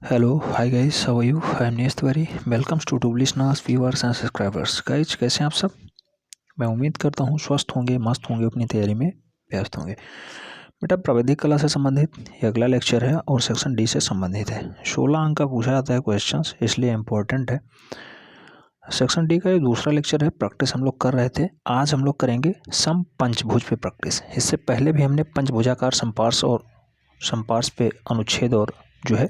Hello hi guys, how are you? I am Neeraj Tiwari. Welcomes to listeners, viewers and subscribers. Guys, कैसे हैं आप सब? मैं उम्मीद करता हूँ स्वस्थ होंगे, मस्त होंगे, अपनी तैयारी में व्यस्त होंगे। बेटा, प्राविधिक कला से संबंधित ये अगला लेक्चर है और सेक्शन डी से संबंधित है। 16 अंक का पूछा जाता है क्वेश्चंस, इसलिए इम्पोर्टेंट है। सेक्शन डी का ये दूसरा लेक्चर है। प्रैक्टिस हम लोग कर रहे थे, आज हम लोग करेंगे सम पंचभुज पे प्रैक्टिस। इससे पहले भी हमने पंचभुजाकार समपार्श्व और समपार्श्व पे अनुच्छेद और जो है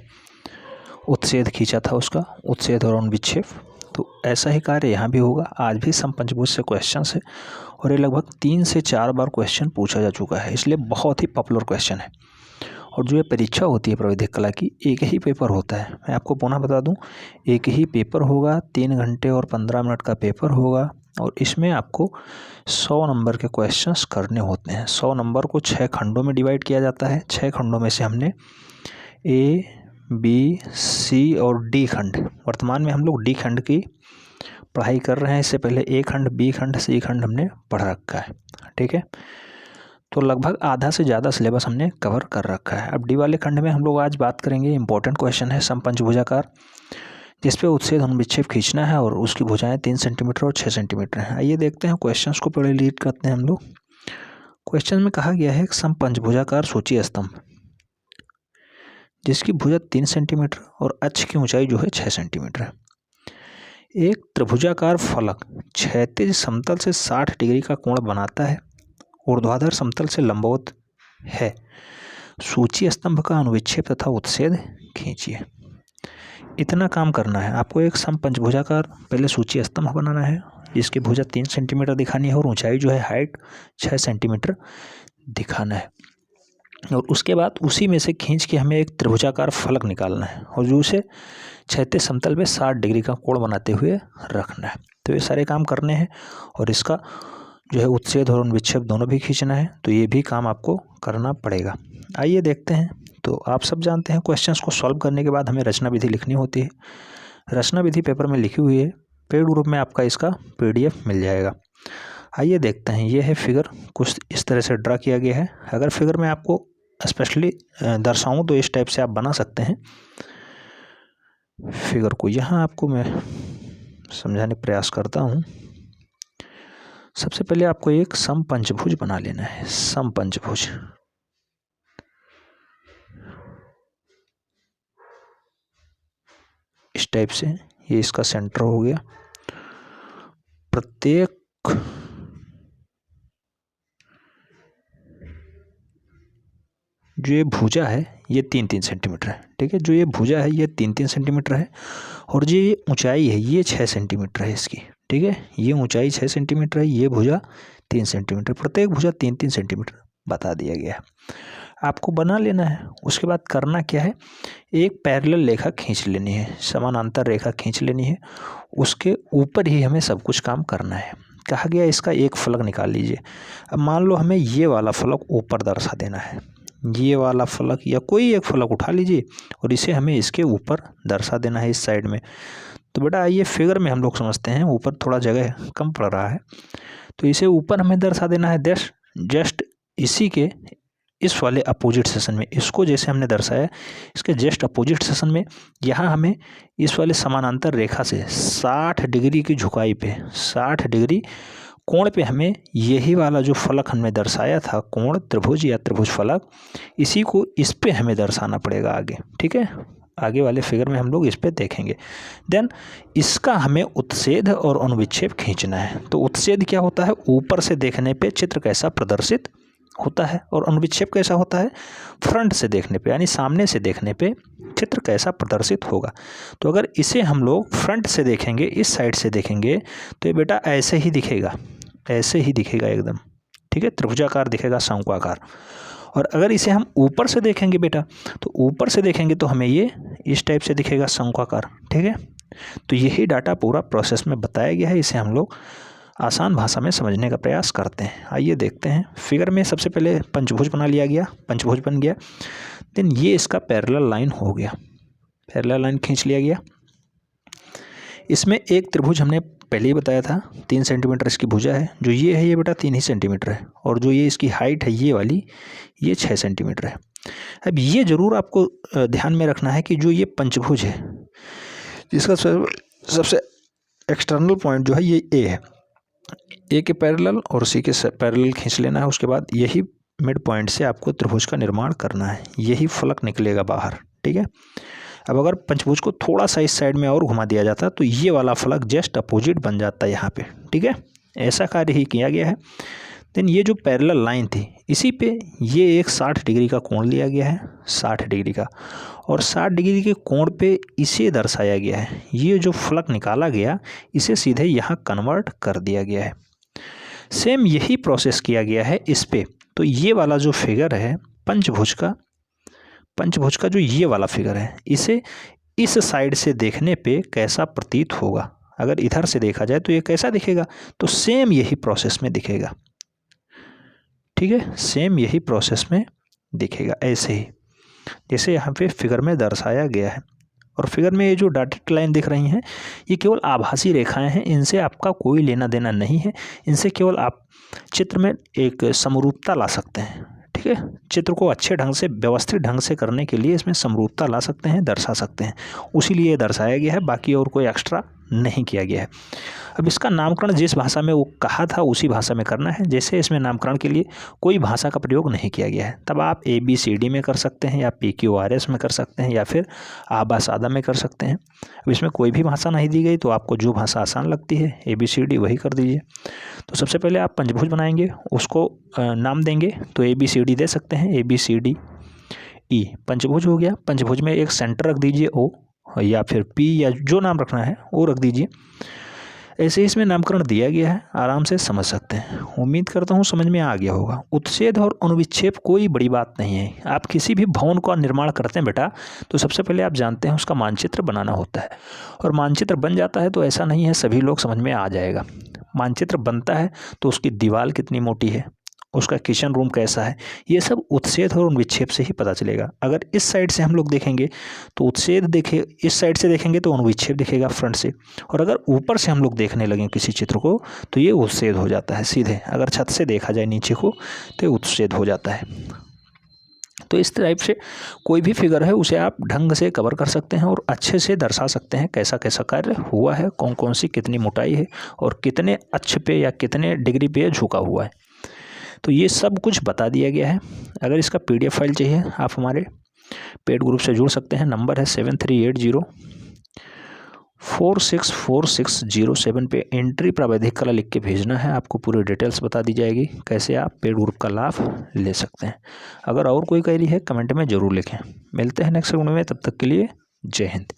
उत्च्छेद खींचा था, उसका उत्च्छेद और अनुविच्छेद। तो ऐसा ही कार्य यहाँ भी होगा। आज भी समपंचभुज से क्वेश्चन है और ये लगभग 3 से 4 बार क्वेश्चन पूछा जा चुका है, इसलिए बहुत ही पॉपुलर क्वेश्चन है। और जो ये परीक्षा होती है प्राविधिक कला की, एक ही पेपर होता है। मैं आपको पुनः बता दूं, एक ही पेपर होगा, 3 घंटे और 15 मिनट का पेपर होगा और इसमें आपको 100 नंबर के क्वेश्चंस करने होते हैं। 100 नंबर को 6 खंडों में डिवाइड किया जाता है। 6 खंडों में से हमने ए, बी, सी और डी खंड, वर्तमान में हम लोग डी खंड की पढ़ाई कर रहे हैं। इससे पहले ए खंड, बी खंड, सी खंड हमने पढ़ रखा है, ठीक है। तो लगभग आधा से ज़्यादा सिलेबस हमने कवर कर रखा है। अब डी वाले खंड में हम लोग आज बात करेंगे, इंपॉर्टेंट क्वेश्चन है समपंचभुजाकार, जिस पे उत्च्छेद अनुविच्छेद खींचना है और उसकी भुजाएं 3 सेंटीमीटर और 6 सेंटीमीटर हैं। आइए देखते हैं क्वेश्चन को, पहले रीड करते हैं हम लोग। क्वेश्चन में कहा गया है समपंचभुजाकार सूची स्तंभ जिसकी भुजा 3 सेंटीमीटर और अक्ष की ऊंचाई जो है 6 सेंटीमीटर है। एक त्रिभुजाकार फलक क्षैतिज समतल से 60 डिग्री का कोण बनाता है, ऊर्ध्वाधर समतल से लंबवत है। सूची स्तंभ का अनुविच्छेद तथा उत्च्छेद खींचिए। इतना काम करना है आपको। एक समपंचभुजाकार पहले सूची स्तंभ बनाना है, जिसकी भुजा 3 सेंटीमीटर दिखानी है और ऊंचाई जो है हाइट 6 सेंटीमीटर दिखाना है। और उसके बाद उसी में से खींच के हमें एक त्रिभुजाकार फलक निकालना है और जो उसे क्षैतिज समतल में 60 डिग्री का कोण बनाते हुए रखना है। तो ये सारे काम करने हैं और इसका जो है उत्च्छेद और अनुविच्छेद दोनों भी खींचना है। तो ये भी काम आपको करना पड़ेगा। आइए देखते हैं। तो आप सब जानते हैं क्वेश्चंस को सॉल्व करने के बाद हमें रचना विधि लिखनी होती है। रचना विधि पेपर में लिखी हुई है, पेड ग्रुप में आपका इसका PDF मिल जाएगा। आइए देखते हैं। ये है फिगर, कुछ इस तरह से ड्रा किया गया है। अगर फिगर में आपको स्पेशली दर्शाऊं तो इस टाइप से आप बना सकते हैं फिगर को। यहाँ आपको मैं समझाने का प्रयास करता हूँ। सबसे पहले आपको एक समपंचभुज बना लेना है। समपंचभुज इस टाइप से, ये इसका सेंटर हो गया। प्रत्येक जो ये भुजा है ये 3-3 सेंटीमीटर है, ठीक है। जो ये भुजा है ये 3-3 सेंटीमीटर है और जो ये ऊंचाई है ये 6 सेंटीमीटर है इसकी, ठीक है। ये ऊंचाई 6 सेंटीमीटर है, ये भुजा 3 सेंटीमीटर, प्रत्येक भुजा 3-3 सेंटीमीटर बता दिया गया है। आपको बना लेना है। उसके बाद करना क्या है, एक पैरेलल रेखा खींच लेनी है, समानांतर रेखा खींच लेनी है। उसके ऊपर ही हमें सब कुछ काम करना है। कहा गया इसका एक फलक निकाल लीजिए। अब मान लो हमें ये वाला फलक ऊपर दर्शा देना है, ये वाला फलक या कोई एक फलक उठा लीजिए और इसे हमें इसके ऊपर दर्शा देना है, इस साइड में। तो बेटा आइए फिगर में हम लोग समझते हैं, ऊपर थोड़ा जगह कम पड़ रहा है तो इसे ऊपर हमें दर्शा देना है। जस्ट इसी के इस वाले अपोजिट सेशन में, इसको जैसे हमने दर्शाया इसके जस्ट अपोजिट सेशन में, यहाँ हमें इस वाले समानांतर रेखा से 60 डिग्री की झुकाई पे, 60 डिग्री कोण पे हमें यही वाला जो फलक हमने दर्शाया था, कोण त्रिभुज या त्रिभुज फलक, इसी को इस पे हमें दर्शाना पड़ेगा आगे, ठीक है। आगे वाले फिगर में हम लोग इस पे देखेंगे। देन इसका हमें उत्च्छेद और अनुविच्छेद खींचना है। तो उत्च्छेद क्या होता है, ऊपर से देखने पे चित्र कैसा प्रदर्शित होता है, और अनुविच्छेद कैसा होता है, फ्रंट से देखने पे यानी सामने से देखने पे चित्र कैसा प्रदर्शित होगा। तो अगर इसे हम लोग फ्रंट से देखेंगे, इस साइड से देखेंगे, तो ये बेटा ऐसे ही दिखेगा, ऐसे ही दिखेगा एकदम, ठीक है। त्रिभुजाकार दिखेगा, शंक्वाकार। और अगर इसे हम ऊपर से देखेंगे बेटा, तो ऊपर से देखेंगे तो हमें ये इस टाइप से दिखेगा, शंक्वाकार, ठीक है। तो यही डाटा पूरा प्रोसेस में बताया गया है। इसे हम लोग आसान भाषा में समझने का प्रयास करते हैं। आइए देखते हैं। फिगर में सबसे पहले पंचभुज बना लिया गया, पंचभुज बन गया। देन ये इसका पैरेलल लाइन हो गया, पैरेलल लाइन खींच लिया गया। इसमें एक त्रिभुज हमने पहले ही बताया था, 3 सेंटीमीटर इसकी भुजा है। जो ये है ये बेटा 3 ही सेंटीमीटर है और जो ये इसकी हाइट है ये वाली, ये 6 सेंटीमीटर है। अब ये ज़रूर आपको ध्यान में रखना है कि जो ये पंचभुज है, जिसका सबसे एक्सटर्नल पॉइंट जो है ये ए है, ए के पैरेलल और सी के पैरेलल खींच लेना है। उसके बाद यही मिड पॉइंट से आपको त्रिभुज का निर्माण करना है, यही फलक निकलेगा बाहर, ठीक है। अब अगर पंचभुज को थोड़ा सा इस साइड में और घुमा दिया जाता तो ये वाला फलक जस्ट अपोजिट बन जाता है यहाँ पे, ठीक है। ऐसा कार्य ही किया गया है। देन ये जो पैरेलल लाइन थी, इसी पे ये एक 60 डिग्री का कोण लिया गया है, 60 डिग्री का, और 60 डिग्री के कोण पे इसे दर्शाया गया है। ये जो फलक निकाला गया इसे सीधे यहाँ कन्वर्ट कर दिया गया है। सेम यही प्रोसेस किया गया है इस पे। तो ये वाला जो फिगर है पंचभुज का जो ये वाला फिगर है, इसे इस साइड से देखने पे कैसा प्रतीत होगा, अगर इधर से देखा जाए तो ये कैसा दिखेगा, तो सेम यही प्रोसेस में दिखेगा, ठीक है। सेम यही प्रोसेस में दिखेगा, ऐसे ही जैसे यहाँ पे फिगर में दर्शाया गया है। और फिगर में ये जो डॉटेड लाइन दिख रही हैं, ये केवल आभासी रेखाएं हैं, इनसे आपका कोई लेना देना नहीं है। इनसे केवल आप चित्र में एक समरूपता ला सकते हैं, ठीक है। चित्र को अच्छे ढंग से व्यवस्थित ढंग से करने के लिए इसमें समरूपता ला सकते हैं, दर्शा सकते हैं, उसीलिए दर्शाया गया है, बाकी और कोई एक्स्ट्रा नहीं किया गया है। अब इसका नामकरण जिस भाषा में वो कहा था उसी भाषा में करना है। जैसे इसमें नामकरण के लिए कोई भाषा का प्रयोग नहीं किया गया है, तब आप ABCD में कर सकते हैं, या PQRS में कर सकते हैं, या फिर आबा सादा में कर सकते हैं। अब इसमें कोई भी भाषा नहीं दी गई, तो आपको जो भाषा आसान लगती है ABCD वही कर दीजिए। तो सबसे पहले आप पंचभुज बनाएंगे, उसको नाम देंगे, तो ABCD दे सकते हैं, ABCDE पंचभुज हो गया। पंचभुज में एक सेंटर रख दीजिए O, या फिर P, या जो नाम रखना है वो रख दीजिए। ऐसे इसमें नामकरण दिया गया है, आराम से समझ सकते हैं। उम्मीद करता हूँ समझ में आ गया होगा। उत्छेद और अनुविच्छेद कोई बड़ी बात नहीं है। आप किसी भी भवन का निर्माण करते हैं बेटा, तो सबसे पहले आप जानते हैं उसका मानचित्र बनाना होता है, और मानचित्र बन जाता है तो ऐसा नहीं है सभी लोग समझ में आ जाएगा। मानचित्र बनता है तो उसकी दीवार कितनी मोटी है, उसका किचन रूम कैसा है, ये सब उत्छेद और अनुविच्छेद से ही पता चलेगा। अगर इस साइड से हम लोग देखेंगे तो उत्छेद देखे, इस साइड से देखेंगे तो अनुविच्छेद दिखेगा फ्रंट से, और अगर ऊपर से हम लोग देखने लगें किसी चित्र को तो ये उत्छेद हो जाता है सीधे। अगर छत से देखा जाए नीचे को तो ये उत्छेद हो जाता है। तो इस टाइप से कोई भी फिगर है उसे आप ढंग से कवर कर सकते हैं और अच्छे से दर्शा सकते हैं कैसा कैसा कार्य हुआ है, कौन कौन सी कितनी मोटाई है, और कितने अक्ष पे या कितने डिग्री पे झुका हुआ है। तो ये सब कुछ बता दिया गया है। अगर इसका PDF फाइल चाहिए आप हमारे पेड ग्रुप से जुड़ सकते हैं। नंबर है 7380464607 पे एंट्री प्रावैधिक कला लिख के भेजना है। आपको पूरी डिटेल्स बता दी जाएगी कैसे आप पेड ग्रुप का लाभ ले सकते हैं। अगर और कोई क्वेरी है कमेंट में ज़रूर लिखें। मिलते हैं नेक्स्ट वीडियो में, तब तक के लिए जय हिंद।